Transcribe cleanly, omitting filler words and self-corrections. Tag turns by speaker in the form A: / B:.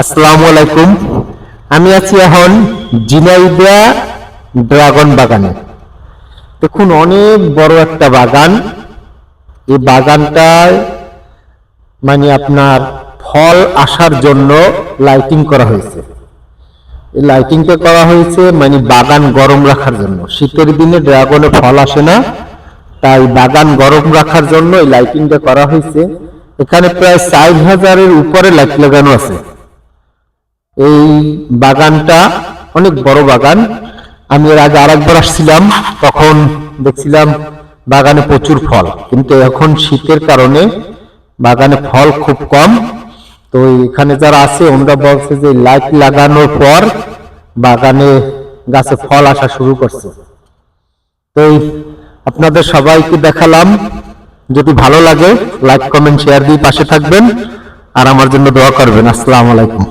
A: আসসালামু আলাইকুম। আমি আছি এখন ঝিনাইদহ ড্রাগন বাগানে। দেখুন, অনেক বড় একটা বাগান। এই বাগানটায় মানে আপনার ফল আসার জন্য লাইটিং করা হয়েছে। এই লাইটিংটা করা হয়েছে মানে বাগান গরম রাখার জন্য। শীতের দিনে ড্রাগনে ফল আসে না, তাই বাগান গরম রাখার জন্য এই লাইটিংটা করা হয়েছে। এখানে প্রায় 4000-এর উপরে লাইট লাগানো আছে। এই বাগানটা অনেক বড় বাগান। আমি এর আগে আরেকবার আসছিলাম, তখন দেখছিলাম বাগানে প্রচুর ফল, কিন্তু এখন শীতের কারণে বাগানে ফল খুব কম। তো এখানে যারা আছে ওনারা বলছে যে লাইট লাগানোর পর বাগানে গাছে ফল আসা শুরু করছে। তো আপনাদের সবাইকে দেখালাম। যদি ভালো লাগে লাইক কমেন্ট শেয়ার দিয়ে পাশে থাকবেন আর আমার জন্য দোয়া করবেন। আসসালামু আলাইকুম।